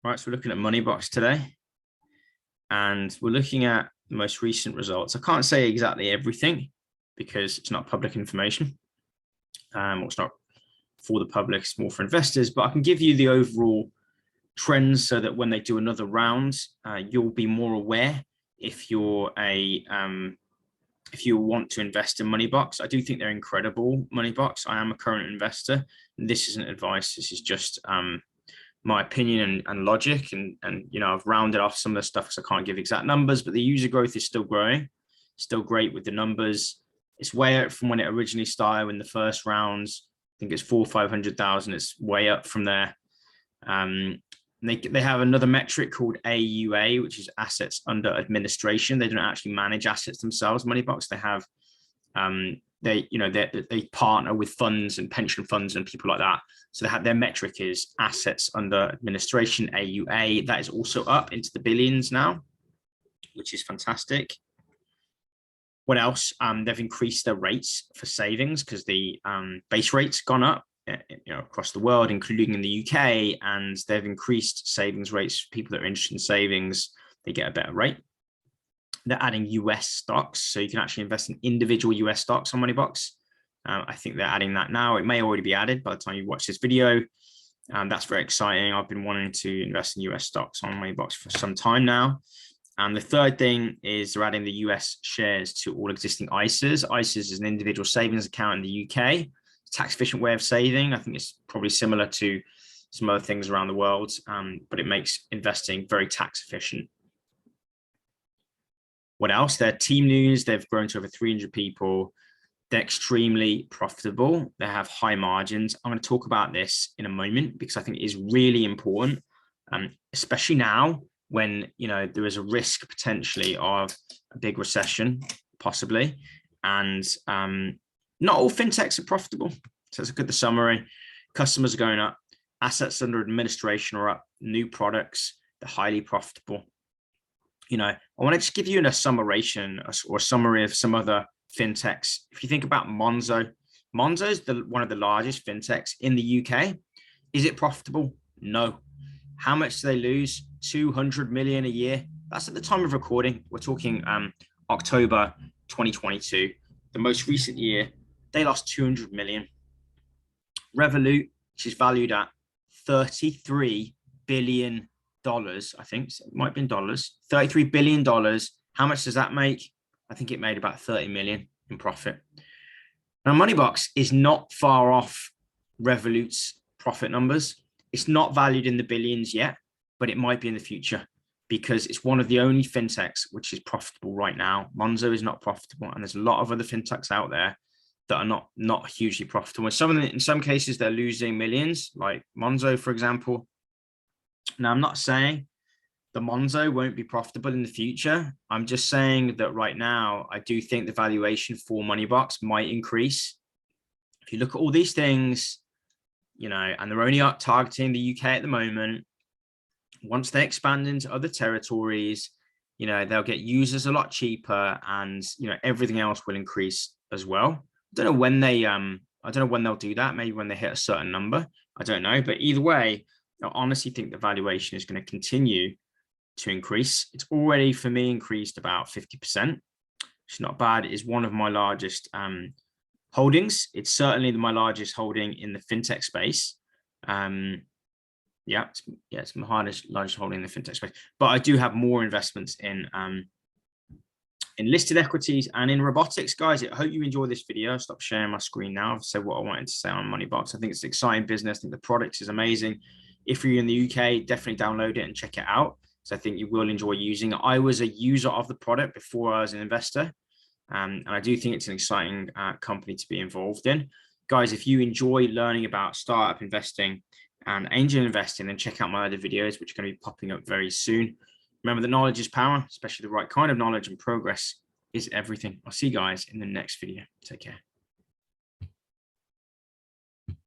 Right, so we're looking at Moneybox today, and we're looking at the most recent results. I can't say exactly everything because it's not public information, or it's not for the public, it's more for investors, but I can give you the overall trends so that when they do another round, you'll be more aware if you're if you want to invest in Moneybox. I do think they're incredible, Moneybox. I am a current investor, and this isn't advice. This is just my opinion and logic. And you know, I've rounded off some of the stuff because I can't give exact numbers, but the user growth is still growing, still great with the numbers. It's way up from when it originally started in the first rounds. I think it's 400,000 or 500,000. It's way up from there. They have another metric called AUA, which is assets under administration. They don't actually manage assets themselves, Moneybox. They have they partner with funds and pension funds and people like that. So they have, their metric is assets under administration, AUA. That is also up into the billions now, which is fantastic. What else? They've increased their rates for savings because the base rate's gone up, across the world, including in the UK, and they've increased savings rates for people that are interested in savings. They get a better rate. They're adding US stocks, so you can actually invest in individual US stocks on Moneybox. I think they're adding that now. It may already be added by the time you watch this video. That's very exciting. I've been wanting to invest in US stocks on Moneybox for some time now. And the third thing is they're adding the US shares to all existing ISAs. ISAs is an individual savings account in the UK. Tax efficient way of saving. I think it's probably similar to some other things around the world, but it makes investing very tax efficient. What else? Their team news, they've grown to over 300 people. They're extremely profitable. They have high margins. I'm going to talk about this in a moment because I think it is really important, especially now when there is a risk potentially of a big recession, possibly, and not all fintechs are profitable. So let's look at the summary. Customers are going up, assets under administration are up, new products, they're highly profitable. I want to just give you a summation or summary of some other fintechs. If you think about Monzo is one of the largest fintechs in the UK. Is it profitable? No. How much do they lose? 200 million a year. That's at the time of recording. We're talking October 2022. The most recent year, they lost 200 million. Revolut, which is valued at $33 billion, I think it might be in dollars, $33 billion. How much does that make? I think it made about 30 million in profit. Now, Moneybox is not far off Revolut's profit numbers. It's not valued in the billions yet, but it might be in the future because it's one of the only fintechs which is profitable right now. Monzo is not profitable, and there's a lot of other fintechs out there that are not hugely profitable. In some cases, they're losing millions, like Monzo, for example. Now, I'm not saying the Monzo won't be profitable in the future. I'm just saying that right now, I do think the valuation for Moneybox might increase. If you look at all these things, and they're only targeting the UK at the moment. Once they expand into other territories, they'll get users a lot cheaper, and everything else will increase as well. I don't know when they'll do that. Maybe when they hit a certain number. I don't know. But either way, I honestly think the valuation is going to continue to increase. It's already, for me, increased about 50%. It's not bad. It is one of my largest holdings. It's certainly my largest holding in the fintech space. It's my largest holding in the fintech space. But I do have more investments in listed equities and in robotics. Guys, I hope you enjoy this video. I'll stop sharing my screen now. I've said what I wanted to say on Moneybox. I think it's an exciting business. I think the product is amazing. If you're in the UK, definitely download it and check it out. So I think you will enjoy using it. I was a user of the product before I was an investor. And I do think it's an exciting company to be involved in. Guys, if you enjoy learning about startup investing and angel investing, then check out my other videos, which are going to be popping up very soon. Remember that knowledge is power, especially the right kind of knowledge, and progress is everything. I'll see you guys in the next video. Take care.